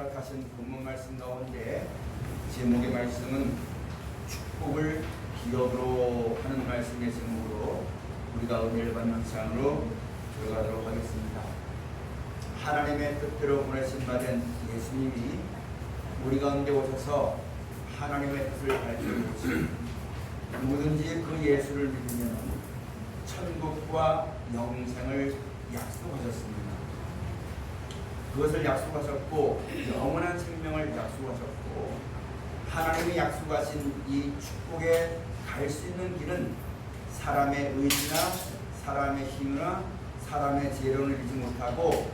허락하신 본문 말씀 가운데 제목의 말씀은 축복을 기업으로 하는 말씀의 제목으로 우리가 은혜를 받는 시간으로 들어가도록 하겠습니다. 하나님의 뜻대로 보내신 바 된 예수님이 우리 가운데 오셔서 하나님의 뜻을 밝혀주시고 누구든지 그 예수를 믿으면 천국과 영생을 약속하셨습니다. 그것을 약속하셨고 영원한 생명을 약속하셨고 하나님이 약속하신 이 축복에 갈 수 있는 길은 사람의 의지나 사람의 힘이나 사람의 재력을 이루지 못하고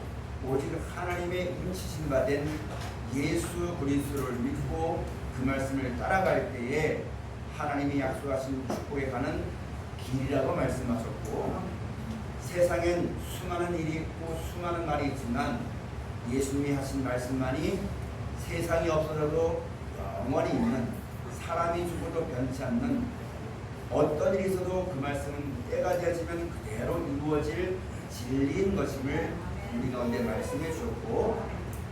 오직 하나님의 인치신 바 된 예수 그리스도를 믿고 그 말씀을 따라갈 때에 하나님이 약속하신 축복에 가는 길이라고 말씀하셨고 세상엔 수많은 일이 있고 수많은 말이 있지만 예수님이 하신 말씀만이 세상이 없어져도 영원히 있는 사람이 죽어도 변치 않는 어떤 일이 있어도 그 말씀은 때가 되어지면 그대로 이루어질 진리인 것임을 우리 가운데 말씀해 주었고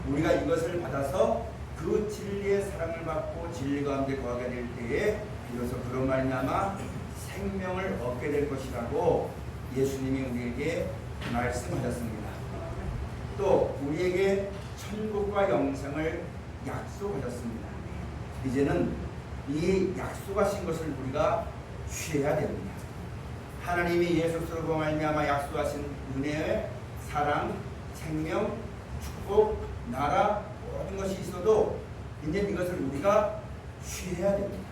우리가 이것을 받아서 그 진리의 사랑을 받고 진리 가운데 거하게 될 때에 비로소 그런 말미암아 생명을 얻게 될 것이라고 예수님이 우리에게 말씀하셨습니다. 또 우리에게 천국과 영생을 약속하셨습니다. 이제는 이 약속하신 것을 우리가 취해야 됩니다. 하나님이 예수 그리스도로 말미암아 약속하신 은혜의 사랑, 생명, 축복, 나라 모든 것이 있어도 이제 이것을 우리가 취해야 됩니다.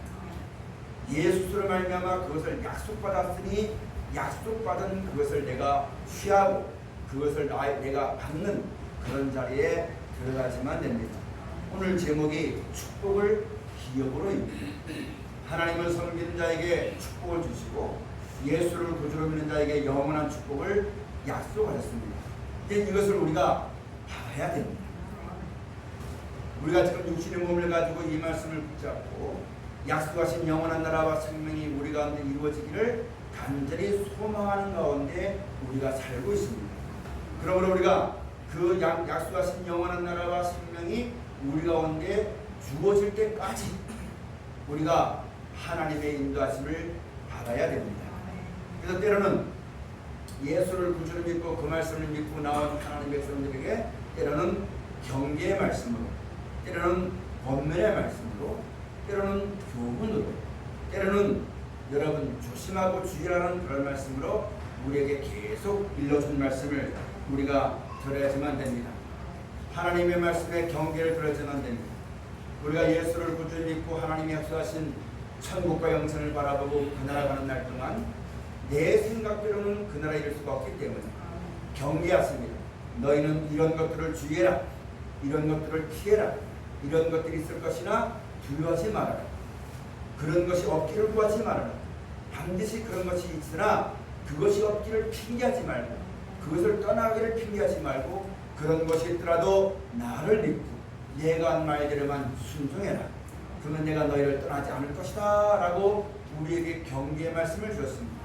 예수로 말미암아 그것을 약속받았으니 약속받은 그것을 내가 취하고 그것을 내가 받는 그런 자리에 들어가지만 됩니다. 오늘 제목이 축복을 기업으로입니다. 하나님을 섬기는 자에게 축복을 주시고 예수를 구주로 믿는 자에게 영원한 축복을 약속하셨습니다. 이제 이것을 우리가 받아야 됩니다. 우리가 지금 육신의 몸을 가지고 이 말씀을 붙잡고 약속하신 영원한 나라와 생명이 우리 가운데 이루어지기를 간절히 소망하는 가운데 우리가 살고 있습니다. 그러므로 우리가 그 약속하신 영원한 나라와 생명이 우리 가운데 주어질 때까지 우리가 하나님의 인도하심을 받아야 됩니다. 그래서 때로는 예수를 구주로 믿고 그 말씀을 믿고 나온 하나님의 백성들에게 때로는 경계의 말씀으로 때로는 권면의 말씀으로 때로는 교훈으로 때로는 여러분 조심하고 주의하라는 그런 말씀으로 우리에게 계속 일러준 말씀을 우리가 들어야지만 됩니다. 하나님의 말씀에 경계를 들어야지만 됩니다. 우리가 예수를 구주로 믿고 하나님이 약속하신 천국과 영생을 바라보고 그 나라 가는 날 동안 내 생각대로는 그 나라에 이를 수가 없기 때문에 경계하십니다. 너희는 이런 것들을 주의해라. 이런 것들을 피해라. 이런 것들이 있을 것이나 두려워하지 말아라. 그런 것이 없기를 구하지 말아라. 반드시 그런 것이 있으나 그것이 없기를 핑계하지 말고 그것을 떠나기를 핑계하지 말고 그런 것이 있더라도 나를 믿고 내가 한 말대로만 순종해라. 그러면 내가 너희를 떠나지 않을 것이다 라고 우리에게 경계의 말씀을 주었습니다.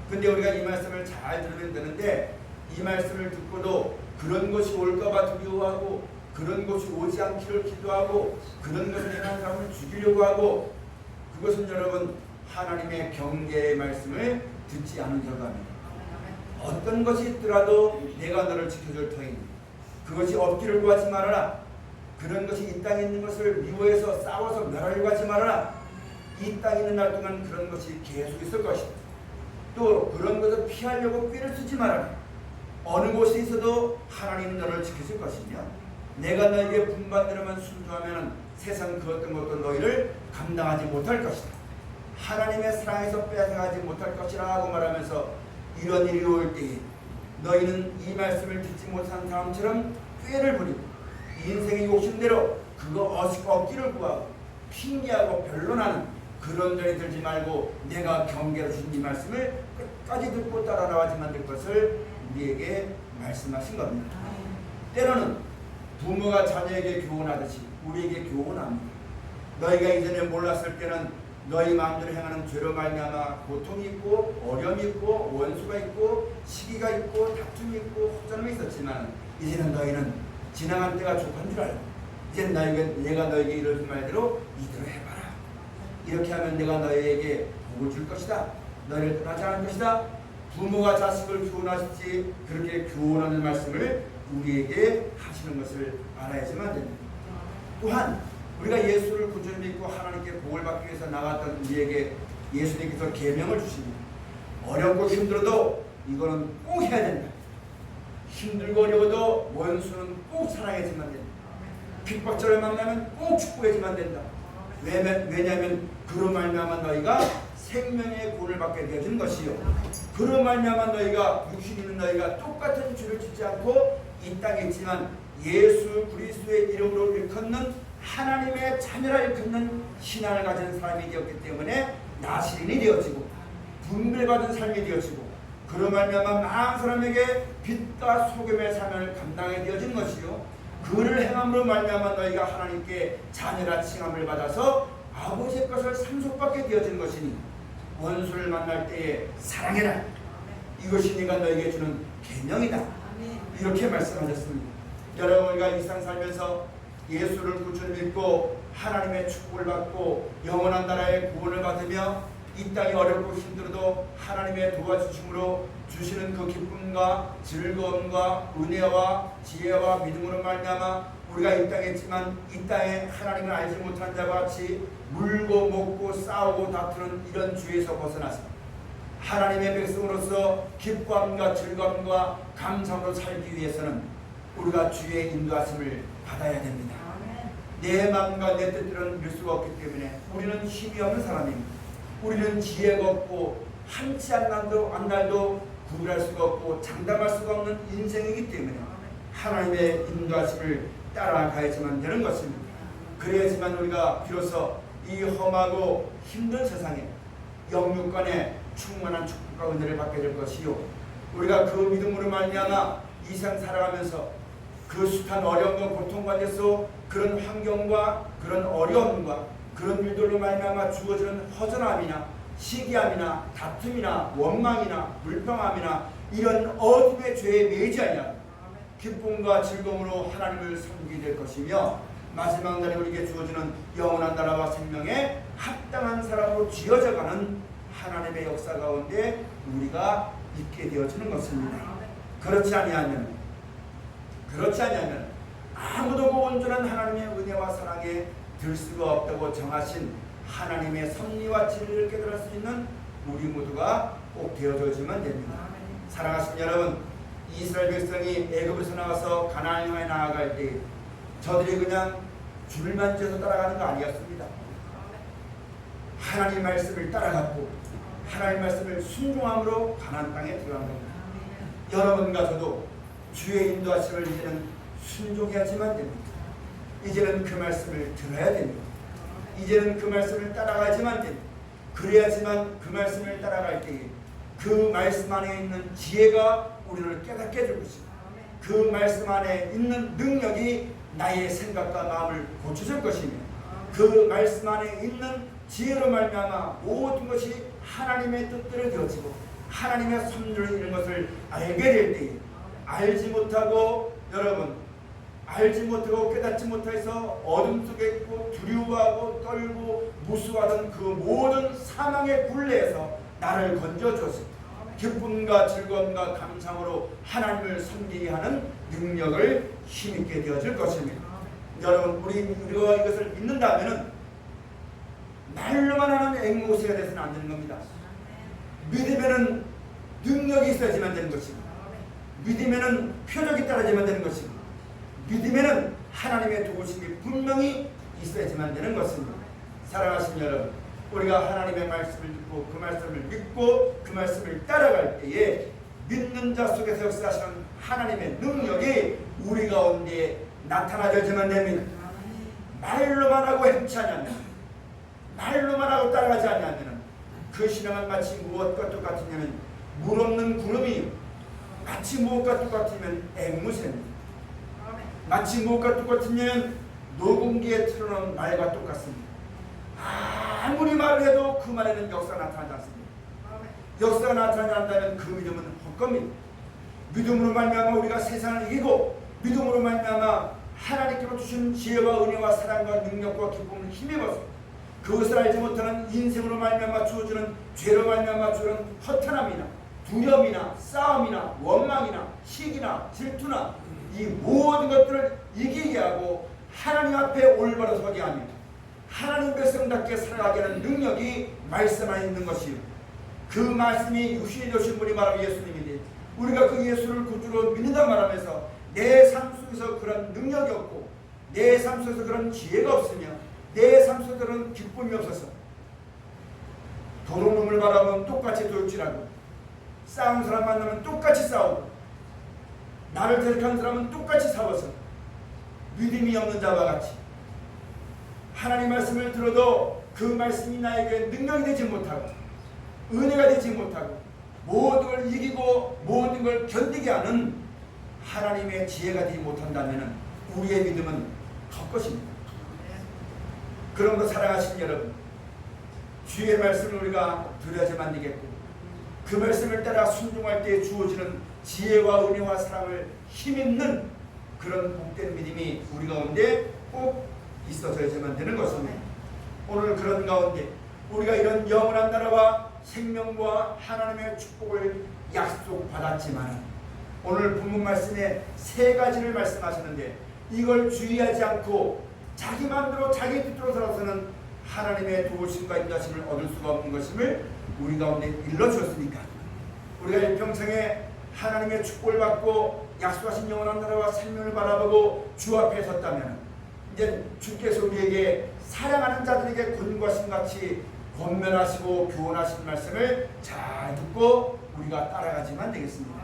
근데 우리가 이 말씀을 잘 들으면 되는데 이 말씀을 듣고도 그런 것이 올까봐 두려워하고 그런 것이 오지 않기를 기도하고 그런 것을 행하는 사람을 죽이려고 하고 그것은 여러분 하나님의 경계의 말씀을 듣지 않은 결과입니다. 어떤 것이 있더라도 내가 너를 지켜줄 터이니 그것이 없기를 구하지 말아라. 그런 것이 이 땅에 있는 것을 미워해서 싸워서 멸하려고 하지 말아라. 이 땅에 있는 날 동안 그런 것이 계속 있을 것이다. 또 그런 것을 피하려고 꾀를 쓰지 말아라. 어느 곳에 있어도 하나님은 너를 지키실 것이며 내가 너에게 분반대로만 순종하면 세상 그 어떤 것도 너희를 감당하지 못할 것이다. 하나님의 사랑에서 빼앗아가지 못할 것이라고 말하면서 이런 일이 올 때에 너희는 이 말씀을 듣지 못한 사람처럼 꾀를 부리고 인생의 욕심대로 그거 얻기를 구하고 핑계하고 변론하는 그런 자리 들지 말고 내가 경계로 주신 이 말씀을 끝까지 듣고 따라 나와야지만 될 것을 우리에게 말씀하신 겁니다. 때로는 부모가 자녀에게 교훈하듯이 우리에게 교훈합니다. 너희가 이전에 몰랐을 때는 너희 마음대로 행하는 죄로 말미암아 고통이 있고 어려움이 있고 원수가 있고 시기가 있고 다툼이 있고 허전함이 있었지만 이제는 너희는 지나간 때가 족한 줄 알고 이제 내가 너에게 이런 말대로 이대로 해봐라. 이렇게 하면 내가 너에게 복을 줄 것이다. 너를 떠나지 않을 것이다. 부모가 자식을 교훈하시지 그렇게 교훈하는 말씀을 우리에게 하시는 것을 알아야지만 됩니다. 또한 우리가 예수를 구주로 믿고 하나님께 복을 받기 위해서 나갔던 우리에게 예수님께서 계명을 주십니다. 어렵고 힘들어도 이거는 꼭 해야 된다. 힘들고 어려워도 원수는 꼭 사랑해야지만 된다. 핍박자를 만나면 꼭 축복해야지만 된다. 왜냐하면 그로 말미암아 너희가 생명의 구원을 받게 되어진 것이요, 그로 말미암아 너희가 육신 있는 너희가 똑같은 죄를 짓지 않고 이 땅에 있지만 예수 그리스도의 이름으로 일컫는 하나님의 자녀라 일컫는 신앙을 가진 사람이 되었기 때문에 나시린이 되어지고 분별받은 삶이 되어지고 그로 말미암아 많은 사람에게 빛과 소금의 사명을 감당하게 되어진 것이요, 그를 행함으로 말미암아 너희가 하나님께 자녀라 칭함을 받아서 아버지의 것을 상속받게 되어진 것이니 원수를 만날 때에 사랑해라. 이것이 네가 너에게 주는 계명이다. 이렇게 말씀하셨습니다. 여러분, 우리가 이 세상 살면서 예수를 구주로 믿고 하나님의 축복을 받고 영원한 나라의 구원을 받으며 이 땅이 어렵고 힘들어도 하나님의 도와주심으로 주시는 그 기쁨과 즐거움과 은혜와 지혜와 믿음으로 말미암아 우리가 이 땅에 있지만 이 땅에 하나님을 알지 못한 자와 같이 물고 먹고 싸우고 다투는 이런 죄에서 벗어나서 하나님의 백성으로서 기쁨과 즐거움과 감사로 살기 위해서는 우리가 주의 인도하심을 받아야 됩니다. 내 마음과 내 뜻대로는 이룰 수가 없기 때문에 우리는 힘이 없는 사람입니다. 우리는 지혜가 없고 한치 한 날도 구별할 수가 없고 장담할 수가 없는 인생이기 때문에 하나님의 인도하심을 따라가야지만 되는 것입니다. 그래야지만 우리가 비로소 이 험하고 힘든 세상에 영육간에 충만한 축복과 은혜를 받게 될 것이요, 우리가 그 믿음으로 말미암아 이 세상 살아가면서 그 숱한 어려움과 고통 가운데서 그런 환경과 그런 어려움과 그런 일들로 말미암아 주어지는 허전함이나 시기함이나 다툼이나 원망이나 불평함이나 이런 어둠의 죄에 매이지 아니하고 기쁨과 즐거움으로 하나님을 섬기게 될 것이며 마지막 날에 우리에게 주어지는 영원한 나라와 생명에 합당한 사람으로 지어져가는 하나님의 역사 가운데 우리가 있게 되어지는 것입니다. 그렇지 아니하면 아무도 그 온전한 하나님의 은혜와 사랑에 들 수가 없다고 정하신 하나님의 섭리와 진리를 깨달을 수 있는 우리 모두가 꼭 되어져지면 됩니다. 사랑하시는 여러분, 이스라엘 백성이 애굽에서 나와서 가나안을 향해 나아갈 때 저들이 그냥 줄만 지어서 따라가는 거 아니었습니다. 하나님 말씀을 따라갔고 하나님 말씀을 순종함으로 가나안 땅에 들어간 겁니다. 여러분과 저도 주의 인도하심을 이제는 순종해야지만 됩니다. 이제는 그 말씀을 들어야 됩니다. 이제는 그 말씀을 따라가야지만 됩니다. 그래야지만 그 말씀을 따라갈 때에 그 말씀 안에 있는 지혜가 우리를 깨닫게 될 것입니다. 그 말씀 안에 있는 능력이 나의 생각과 마음을 고쳐줄 것이며 그 말씀 안에 있는 지혜로 말미암아 모든 것이 하나님의 뜻대로 되어지고 하나님의 섭리를 이루는 것을 알게 될 때에 알지 못하고 깨닫지 못해서 어둠 속에 있고 두려워하고 떨고 무수하던 그 모든 사망의 굴레에서 나를 건져주었습니다. 기쁨과 즐거움과 감상으로 하나님을 섬기게 하는 능력을 힘있게 되어질 것입니다. 여러분, 우리가 이것을 믿는다면 말로만 하는 앵무새가 되어서는 안 되는 겁니다. 믿음에는 능력이 있어야지만 되는 것입니다. 믿음에는 표적이 따라야지만 되는 것입니다. 믿음에는 하나님의 도우심이 분명히 있어야지만 되는 것입니다. 사랑하시는 여러분, 우리가 하나님의 말씀을 듣고 그 말씀을 믿고 그 말씀을 따라갈 때에 믿는 자 속에서 역사하시는 하나님의 능력이 우리 가운데 나타나야지만 됩니다. 말로만 하고 행치 않으면, 말로만 하고 따라가지 않으면 그 신앙은 마치 무엇과 똑같으냐면 물 없는 구름이, 마치 무엇과 똑같으면 앵무새입니다. 마치 무엇과 똑같으면 녹음기에 틀어놓은 말과 똑같습니다. 아무리 말을 해도 그 말에는 역사가 나타나지 않습니다. 역사가 나타나지 않는다면 그 믿음은 헛겁니다. 믿음으로 말미암아 우리가 세상을 이기고 믿음으로 말미암아 하나님께로 주신 지혜와 은혜와 사랑과 능력과 기쁨을 힘입어서 그것을 알지 못하는 인생으로 말미암아 주어지는 죄로 말미암아 주는 허탄함이나 두려움이나 싸움이나 원망이나 시기나 질투나 이 모든 것들을 이기게 하고 하나님 앞에 올바로 서게 하며 하나님 백성답게 살아가게 하는 능력이 말씀 안에 있는 것이요, 그 말씀이 육신이 되신 분이 바로 예수님인데 우리가 그 예수를 구주로 믿는다 말하면서 내 삶 속에서 그런 능력이 없고 내 삶 속에서 그런 지혜가 없으며 내 삶 속에서 그런 기쁨이 없어서 도둑놈을 바라보면 똑같이 도둑질하고 싸운 사람 만나면 똑같이 싸우고 나를 대적하는 사람은 똑같이 싸워서 믿음이 없는 자와 같이 하나님 말씀을 들어도 그 말씀이 나에게 능력이 되지 못하고 은혜가 되지 못하고 모든 걸 이기고 모든 걸 견디게 하는 하나님의 지혜가 되지 못한다면 우리의 믿음은 헛것입니다. 그러므로 사랑하신 여러분, 주의 말씀을 우리가 들어야지만 되겠고 그 말씀을 따라 순종할 때 주어지는 지혜와 은혜와 사랑을 힘입는 그런 복된 믿음이 우리 가운데 꼭 있어져야지만 되는 것입니다. 오늘 그런 가운데 우리가 이런 영원한 나라와 생명과 하나님의 축복을 약속받았지만 오늘 본문 말씀에 세 가지를 말씀하시는데 이걸 주의하지 않고 자기 마음대로 자기 뜻대로 살아서는 하나님의 도우심과 인도하심을 얻을 수가 없는 것임을 우리 가운데 일러주었으니까 우리가 일평생에 하나님의 축복을 받고 약속하신 영원한 나라와 생명을 바라보고 주 앞에 섰다면 이제 주께서 우리에게 사랑하는 자들에게 권고하신 같이 권면하시고 교훈하신 말씀을 잘 듣고 우리가 따라가지만 되겠습니다.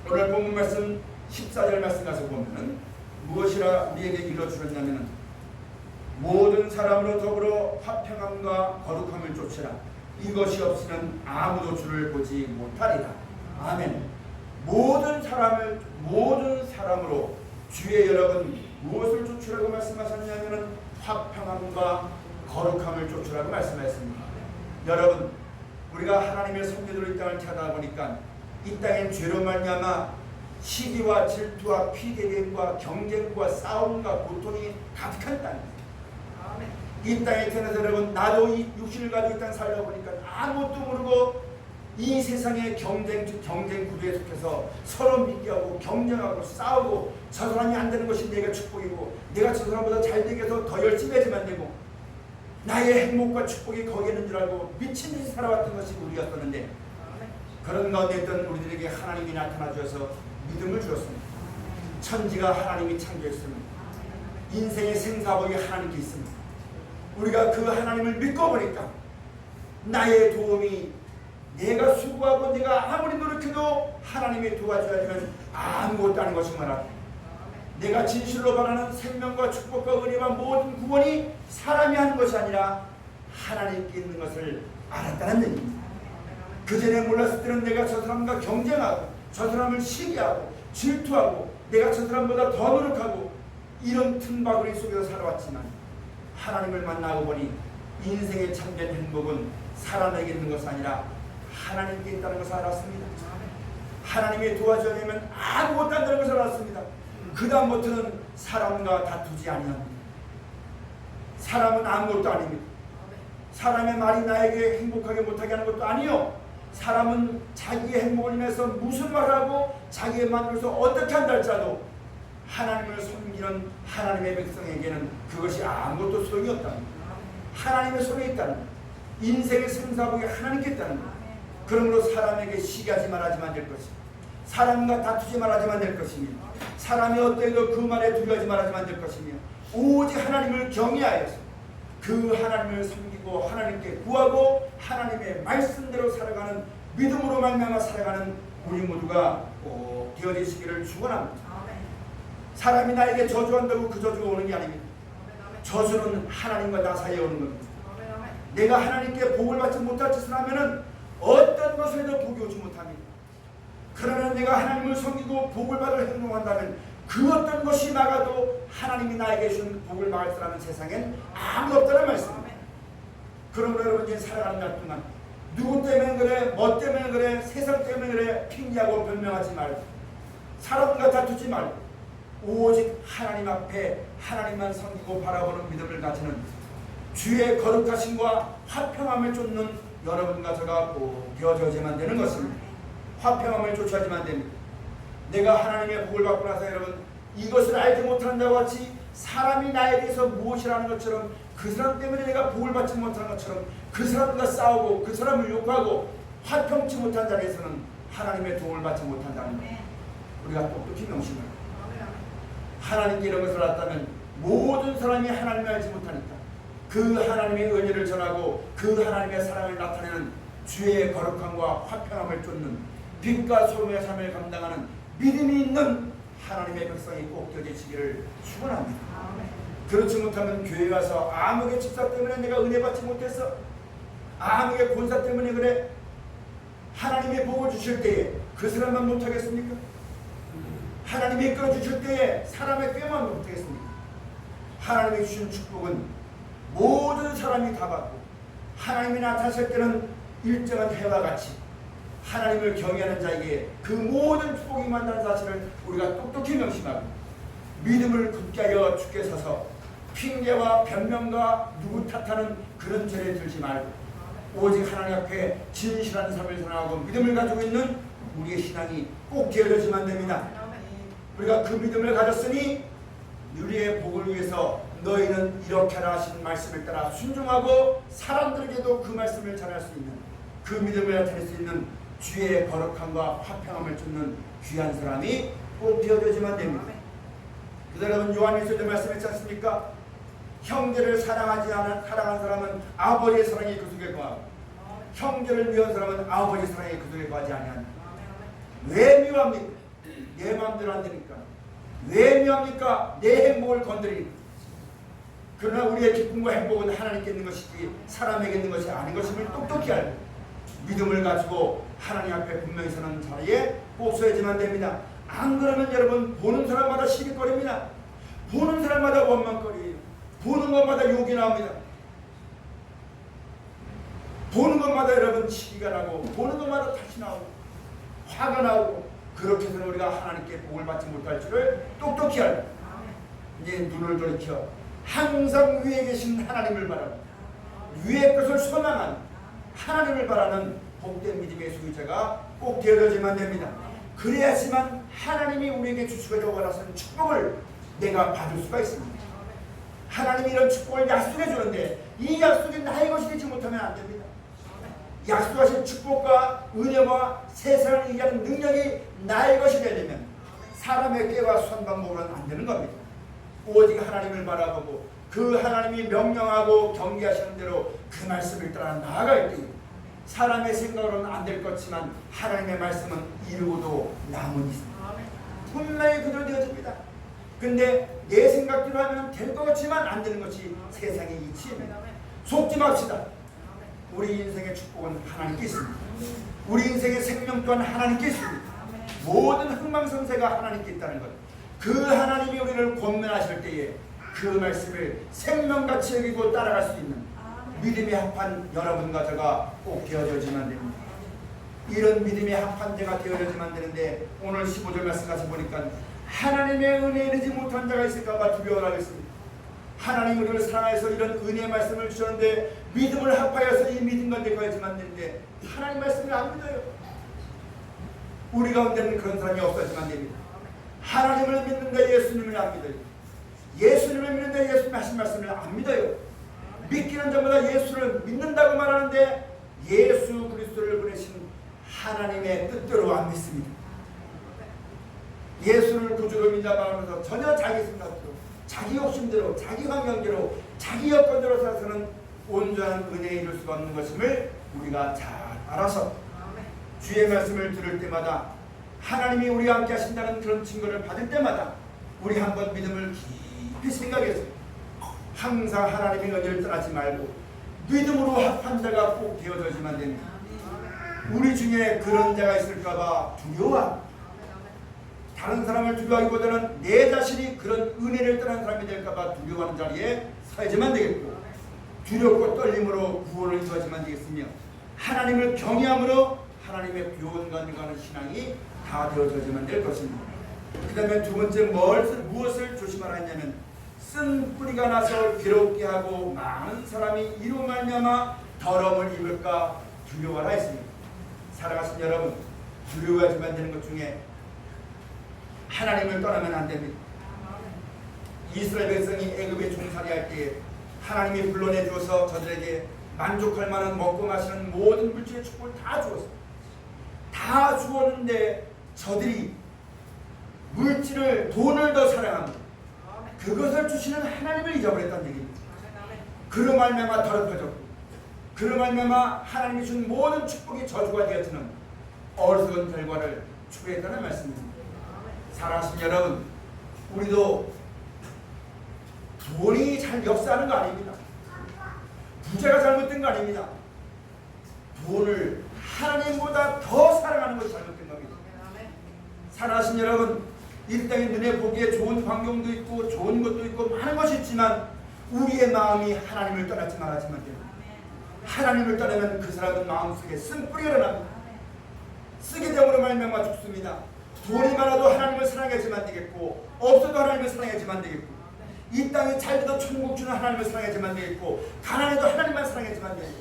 오늘 본문 말씀 14절 말씀 가서 보면은 무엇이라 우리에게 일러주셨냐면은 모든 사람으로 더불어 화평함과 거룩함을 쫓으라. 이것이 없이는 아무도 주를 보지 못하리라. 아멘. 모든 사람으로 주의 여러분 무엇을 쫓으라고 말씀하셨냐면은 화평함과 거룩함을 쫓으라고 말씀하셨습니다. 여러분, 우리가 하나님의 성도로 이 땅을 태어나 보니까 이 땅엔 죄로 말미암아 시기와 질투와 피대림과 경쟁과 싸움과 고통이 가득한 땅입니다. 이 땅에 태어나서 여러분, 나도 이 육신을 가지고 이 땅에 살다 보니까 아무것도 모르고 이 세상의 경쟁 구도에 속해서 서로 믿기하고 경쟁하고 싸우고 저 사람이 안 되는 것이 내가 축복이고 내가 저 사람보다 잘 되기 위해서 더 열심히 해야지만 되고 나의 행복과 축복이 거기에 있는 줄 알고 미친 듯이 살아왔던 것이 우리였었는데 그런 가운데 있던 우리들에게 하나님이 나타나 주셔서 믿음을 주었습니다. 천지가 하나님이 창조했습니다. 인생의 생사복이 하나님께 있습니다. 우리가 그 하나님을 믿고 보니까 나의 도움이 내가 수고하고 내가 아무리 노력해도 하나님이 도와줘야지만 아무것도 아닌 것이 말하고 내가 진실로 바라는 생명과 축복과 은혜와 모든 구원이 사람이 하는 것이 아니라 하나님께 있는 것을 알았다는 얘기입니다. 그전에 몰랐을 때는 내가 저 사람과 경쟁하고 저 사람을 시기하고 질투하고 내가 저 사람보다 더 노력하고 이런 틈바구니 속에서 살아왔지만 하나님을 만나고 보니 인생의 참된 행복은 사람에게 있는 것이 아니라 하나님께 있다는 것을 알았습니다. 하나님이 도와주려면 아무것도 안 되는 것을 알았습니다. 그 다음부터는 사람과 다투지 아니합니다. 사람은 아무것도 아닙니다. 사람의 말이 나에게 행복하게 못하게 하는 것도 아니요. 사람은 자기의 행복을 인해서 무슨 말을 하고 자기의 만들어서 어떻게 한다 할지라도 하나님을 섬기는 하나님의 백성에게는 그것이 아무것도 소용이 없다는 거예요. 하나님의 손에 있다는 거예요. 인생의 생사복이 하나님께 있다는 거예요. 그러므로 사람에게 시기하지 말아야지만 될 것이고 사람과 다투지 말아야지만 될 것이며 사람이 어때도 그 말에 두려워하지 말아야지만 될 것이며 오직 하나님을 경외하여서 그 하나님을 섬기고 하나님께 구하고 하나님의 말씀대로 살아가는 믿음으로 말미암아 살아가는 우리 모두가 되어지시기를 축원합니다. 사람이 나에게 저주한다고 그 저주가 오는 게 아닙니다. 저주는 하나님과 나 사이에 오는 겁니다. 내가 하나님께 복을 받지 못할 짓을 하면은 어떤 것에도 복이 오지 못합니다. 그러나 내가 하나님을 섬기고 복을 받을 행동한다면 그 어떤 것이 막아도 하나님이 나에게 주신 복을 막을 사람은 세상엔 아무도 없다는 말씀입니다. 그러므로 여러분 이제 살아가는 날 동안 누구 때문에 그래, 뭐 때문에 그래, 세상 때문에 그래 핑계하고 변명하지 말고 사람과 다투지 말고 오직 하나님 앞에 하나님만 섬기고 바라보는 믿음을 가지는 주의 거룩하심과 화평함을 쫓는 여러분과 저가 꼭 되어져야만 되는 것입니다. 화평함을 쫓아야만 됩니다. 내가 하나님의 복을 받고 나서 여러분 이것을 알지 못한다고 같이 사람이 나에 대해서 무엇이라는 것처럼 그 사람 때문에 내가 복을 받지 못한 것처럼 그 사람과 싸우고 그 사람을 욕하고 화평치 못한 자리에서는 하나님의 도움을 받지 못한다는 것. 우리가 똑똑히 명심을 하나님께 이런 것을 알았다면 모든 사람이 하나님을 알지 못하니까 그 하나님의 은혜를 전하고 그 하나님의 사랑을 나타내는 주의 거룩함과 화평함을 쫓는 빛과 소금의 삶을 감당하는 믿음이 있는 하나님의 백성이 꼭 되어지기를 축원합니다. 그렇지 못하면 교회 와서 아무개 집사 때문에 내가 은혜 받지 못해서 아무개 권사 때문에 그래 하나님의 복을 주실 때에 그 사람만 못하겠습니까? 하나님이 이끌어 주실 때에 사람의 꾀만 못하겠습니까? 하나님이 주신 축복은 모든 사람이 다 받고 하나님이 나타나실 때는 일정한 해와 같이 하나님을 경외하는 자에게 그 모든 축복이 만나는 사실을 우리가 똑똑히 명심하고 믿음을 굳게 하여 주께 서서 핑계와 변명과 누구 탓하는 그런 죄를 들지 말고 오직 하나님 앞에 진실한 삶을 선하고 믿음을 가지고 있는 우리의 신앙이 꼭 되어져야만 됩니다. 우리가 그 믿음을 가졌으니 우리의 복을 위해서 너희는 이렇게 하라 하신 말씀을 따라 순종하고 사람들에게도 그 말씀을 전할 수 있는 그 믿음을 나타낼 수 있는 주의 거룩함과 화평함을 쫓는 귀한 사람이 꼭 되어져야만 됩니다. 그래서 여러분 요한일서에 말씀했지 않습니까? 형제를 사랑하지 않은 사랑한 사람은 아버지의 사랑에 그 속에 거하고 형제를 미워한 사람은 아버지의 사랑에 그 속에 거하지 아니하니. 왜 미워합니까? 내 마음대로 안 되니까. 왜 미워합니까? 내 행복을 건드리니까. 그러나 우리의 기쁨과 행복은 하나님께 있는 것이지 사람에게 있는 것이 아닌 것임을 똑똑히 알고 믿음을 가지고 하나님 앞에 분명히 서는 자리에 꼭 서야지만 됩니다. 안 그러면 여러분 보는 사람마다 시비거립니다. 보는 사람마다 원망거리예요. 보는 것마다 욕이 나옵니다. 보는 것마다 여러분 시기가 나고 보는 것마다 다시 나오고 화가 나오고 그렇게 해서는 우리가 하나님께 복을 받지 못할 줄을 똑똑히 알고 이제 눈을 돌이켜 항상 위에 계신 하나님을 바라고 위의 것을 소망하는 하나님을 바라는 복된 믿음의 소유자가 꼭 되어져야만 됩니다. 그래야지만 하나님이 우리에게 주시고자 원하시는 축복을 내가 받을 수가 있습니다. 하나님이 이런 축복을 약속해 주는데 이 약속이 나의 것이 되지 못하면 안 됩니다. 약속하신 축복과 은혜와 세상을 이기는 능력이 나의 것이 되려면 사람의 꾀와 선방법으로는 안 되는 겁니다. 오직 하나님을 바라보고 그 하나님이 명령하고 경계하시는 대로 그 말씀을 따라 나아갈 때 사람의 생각으로는 안 될 것지만 하나님의 말씀은 이루고도 남은 있습니다. 분명히 그대로 되어집니다. 근데 내 생각대로 하면 될 것 같지만 안 되는 것이 세상의 이치입니다. 속지 맙시다. 우리 인생의 축복은 하나님께 있습니다. 우리 인생의 생명 또한 하나님께 있습니다. 모든 흥망성쇠가 하나님께 있다는 것. 그 하나님이 우리를 권면하실 때에 그 말씀을 생명같이 여기고 따라갈 수 있는 믿음이 합한 여러분과 저가 꼭 되어져야지만 됩니다. 이런 믿음이 합한 자가 되어져야지만 되는데 오늘 15절 말씀 같이 보니까 하나님의 은혜에 이르지 못한 자가 있을까봐 두려워하겠습니다. 하나님 우리를 사랑해서 이런 은혜의 말씀을 주셨는데 믿음을 합하여서 이 믿음과 되어야지만 되는데 하나님 말씀을 안 믿어요. 우리 가운데는 그런 사람이 없어지만 됩니다. 하나님을 믿는데 예수님을 안 믿어요. 예수님을 믿는데 예수님 하신 말씀을 안 믿어요. 믿기는 자마다 예수를 믿는다고 말하는데 예수 그리스도를 보내신 하나님의 뜻대로 안 믿습니다. 예수를 구주로 믿는다고 하면서 전혀 자기 생각대로 자기 욕심대로 자기 환경대로 자기 여건대로 살아서는 온전한 은혜에 이룰 수가 없는 것임을 우리가 잘 알아서 주의 말씀을 들을 때마다 하나님이 우리와 함께 하신다는 그런 증거를 받을 때마다 우리 한번 믿음을 깊이 생각해서 항상 하나님의 은혜를 떠나지 말고 믿음으로 합한 자가 꼭 되어져야지만 됩니다. 우리 중에 그런 자가 있을까봐 두려워. 다른 사람을 두려워하기보다는 내 자신이 그런 은혜를 떠난 사람이 될까봐 두려워하는 자리에 서야지만 되겠고 두렵고 떨림으로 구원을 구하지만 되겠으며 하나님을 경외함으로 하나님의 구원과 능가하는 신앙이 다 되어져야지만 될 것입니다. 그 다음에 두 번째 무엇을 조심하라 했냐면 쓴 뿌리가 나서 괴롭게 하고 많은 사람이 이로 말미암아 더러움을 입을까 두려워하라 했습니다. 사랑하신 여러분, 두려워하지만 되는 것 중에 하나님을 떠나면 안 됩니다. 이스라엘 백성이 애굽에 종살이할 때에 하나님이 불러내 주어서 저들에게 만족할 만한 먹고 마시는 모든 물질의 축복을 다 주었어요. 다 주었는데 저들이 물질을, 돈을 더 사랑합니다. 그것을 주시는 하나님을 잊어버렸다는 얘기입니다. 그로 말미암아 더럽혀졌고, 그로 말미암아 하나님이 준 모든 축복이 저주가 되어지는 어리석은 결과를 추구했다는 말씀입니다. 사랑하신 여러분, 우리도 돈이 잘 역사하는 거 아닙니다. 부자가 잘못된 거 아닙니다. 돈을 하나님보다 더 사랑하는 것이 잘못된 겁니다. 사랑하신 여러분, 이 땅에 눈에 보기에 좋은 환경도 있고 좋은 것도 있고 많은 것이 있지만 우리의 마음이 하나님을 떠나지 말아야지만 됩니다. 하나님을 떠나면 그 사람은 마음속에 쓴뿌리가 일어납니다. 쓰게 됨으로 말미암아 죽습니다. 돈이 많아도 하나님을 사랑하지만 되겠고, 없어도 하나님을 사랑하지만 되겠고, 이 땅에 잘 돼도 천국 주는 하나님을 사랑하지만 되겠고, 가난해도 하나님만 사랑하지만 되겠고,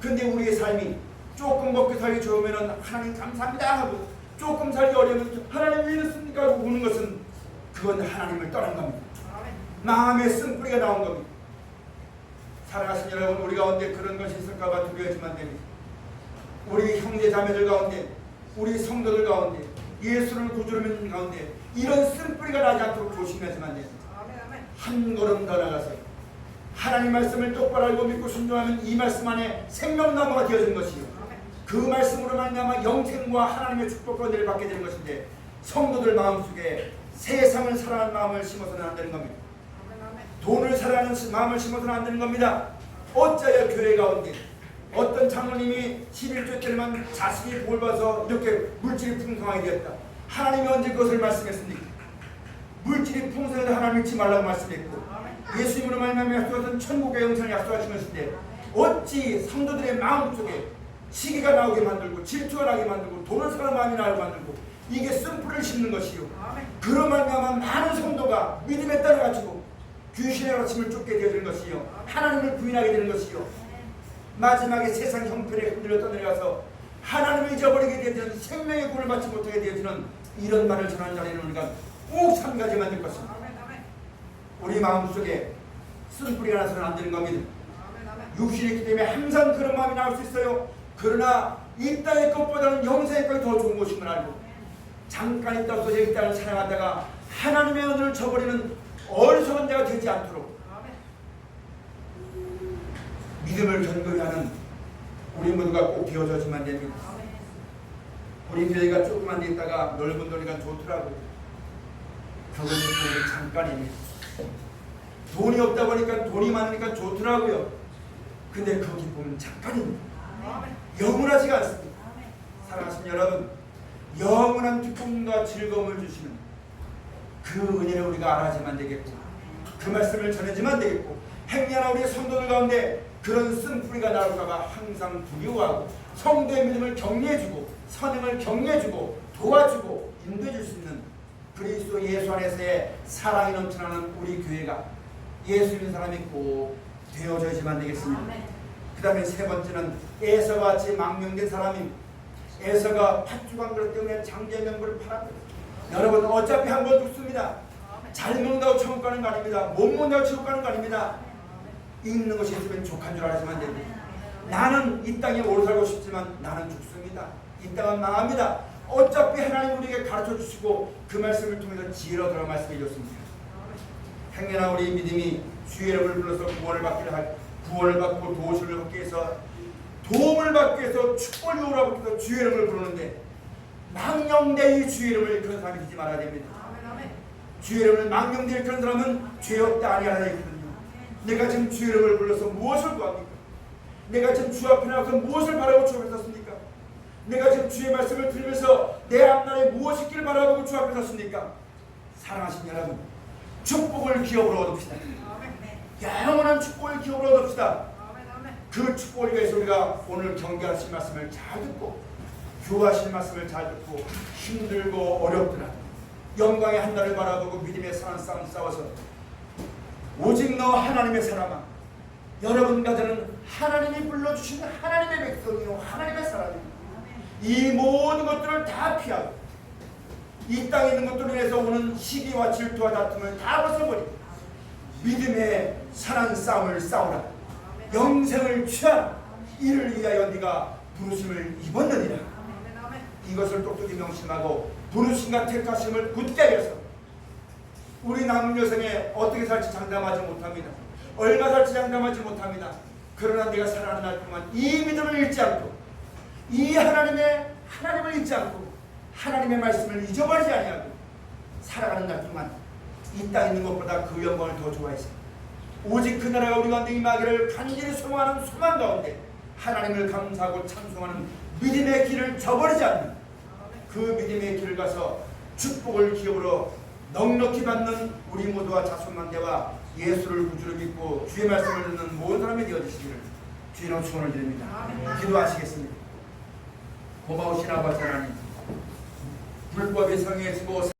근데 우리의 삶이 조금 먹고 살기 좋으면 하나님 감사합니다 하고, 조금 살기 어려우면 하나님 왜 이렇습니까 하고 우는 것은 그건 하나님을 떠난 겁니다. 마음에 쓴뿌리가 나온 겁니다. 사랑하신 여러분, 우리 가운데 그런 것이 있을까봐 두려워하지만 됩니다. 우리 형제 자매들 가운데, 우리 성도들 가운데, 예수를 구주로 믿는 가운데 이런 쓴뿌리가 나지 않도록 조심하지만 됩니다. 한 걸음 더 나가서 하나님 말씀을 똑바로 알고 믿고 순종하면 이 말씀 안에 생명나무가 되어진 것이요, 그 말씀으로 말미암아 영생과 하나님의 축복과 은혜를 받게 되는 것인데, 성도들 마음속에 세상을 사랑하는 마음을 심어서는 안 되는 겁니다. 돈을 사랑하는 마음을 심어서는 안 되는 겁니다. 어찌하여 교회 가운데 어떤 장로님이 11조 때만 자식이 복을 받아서 이렇게 물질이 풍성하게 되었다. 하나님이 언제 그것을 말씀했습니까? 물질이 풍성해도 하나님 믿지 말라고 말씀했고, 예수님으로 말미암아 약속하신 천국의 영생을 약속하신 것인데 어찌 성도들의 마음속에 시기가 나오게 만들고 질투가 나게 만들고 돈을 사랑하는 마음이 나게 만들고 이게 쓴뿌리를 심는 것이요, 그로 말미암아 많은 성도가 믿음에 따라가지고 귀신의 아침을 쫓게 되는 것이요, 하나님을 부인하게 되는 것이요, 마지막에 세상 형편에 흔들려 떠내려가서 하나님을 잊어버리게 되어지는 생명의 구원을 받지 못하게 되어지는 이런 말을 전하는 자리는 우리가 꼭 삼가지 만들 것입니다. 우리 마음속에 쓴뿌리가 나서는 안 되는 겁니다. 육신이 있기 때문에 항상 그런 마음이 나올 수 있어요. 그러나 이 땅의 것보다는 영생의 것이 더 좋은 것인 걸 알고 잠깐 있다 없어져 이 땅을 사랑하다가 하나님의 은혜를 저버리는 어리석은 자가 되지 않도록 믿음을 견고히 하는 우리 모두가 꼭 되어져야지만 됩니다. 우리 교회가 조금만 데 있다가 넓은 돈이가 좋더라고요. 그것은 잠깐입니다. 돈이 없다 보니까 돈이 많으니까 좋더라고요. 근데 그 기쁨은 잠깐입니다. 영원하지가 않습니다. 사랑하신 여러분, 영원한 기쁨과 즐거움을 주시는 그 은혜를 우리가 알아야지만 되겠고, 그 말씀을 전해지만 되겠고, 행여나 우리 성도들 가운데 그런 쓴뿌리가 나올까봐 항상 두려워하고 성도의 믿음을 격려해주고 선행을 격려해주고 도와주고 인도해줄 수 있는 그리스도 예수 안에서의 사랑이 넘쳐나는 우리 교회가 예수 믿는 사람이 꼭 되어져야지만 되겠습니다. 그 다음에 세 번째는 에서와 같이 망명된 사람입니다. 에서가 팥죽한 그릇 때문에 장자의 명분을 팔았거든요. 여러분, 어차피 한 번 죽습니다. 잘 먹는다고 천국 가는 거 아닙니다. 못 먹는다고 천국 가는 거 아닙니다. 있는 것이 있으면 족한 줄 알아야지만 됩니다. 나는 이 땅에 오래 살고 싶지만 나는 죽습니다. 이 땅은 망합니다. 어차피 하나님 우리에게 가르쳐 주시고 그 말씀을 통해서 지혜로 들어 말씀해 주셨습니다. 행여나 우리 믿음이 주의 이름을 불러서 구원을 받고 도우심을 받기 위해서 도움을 받기 위해서 축복을 요구하기 위해서 주의 이름을 부르는데 망령되이 주의 이름을 그런 사람이 되지 말아야 됩니다. 주의 이름을 망령되이 그런 사람은 죄 없다 아니하라 했거든요. 내가 지금 주의 이름을 불러서 무엇을 구합니까? 내가 지금 주 앞에 나와서 무엇을 바라고 주 앞에 섰습니까? 내가 지금 주의 말씀을 들으면서 내 앞날에 무엇이 있기를 바라고 주 앞에 섰습니까? 사랑하신 여러분, 축복을 기업으로 얻읍시다. 영원한 축복을 기업으로 얻읍시다. 그 축복을 위해서 우리가 오늘 경계하신 말씀을 잘 듣고 교하신 말씀을 잘 듣고 힘들고 어렵더라도 영광의 한날을 바라보고 믿음의 선한 싸움 싸워서 오직 너 하나님의 사람아, 여러분과 저는 하나님이 불러주신 하나님의 백성이요 하나님의 사람이요. 이 모든 것들을 다 피하고 이 땅에 있는 것들로 인해서 오는 시기와 질투와 다툼을 다 벗어버리고 믿음의 선한 싸움을 싸우라. 영생을 취하라. 이를 위하여 네가 부르심을 입었느니라. 이것을 똑똑히 명심하고 부르심과 택하심을 굳게 여겨서 우리 남은 여생에 어떻게 살지 장담하지 못합니다. 얼마 살지 장담하지 못합니다. 그러나 내가 살아가는 날 동안 이 믿음을 잃지 않고 이 하나님을 잊지 않고 하나님의 말씀을 잊어버리지 아니하고 살아가는 날 동안 이 땅에 있는 것보다 그 영광을 더 좋아해서 오직 그 나라가 우리 가운데 임하기를 간절히 소망하는 소망 가운데 하나님을 감사하고 찬송하는 믿음의 길을 저버리지 않는 그 믿음의 길을 가서 축복을 기업으로 넉넉히 받는 우리 모두와 자손만대와 예수를 구주로 믿고 주의 말씀을 듣는 모든 사람이 되어주시기를 주의로 축원을 드립니다. 기도하시겠습니다. 고마우신 아버지 하나님, 불법이 성행해지고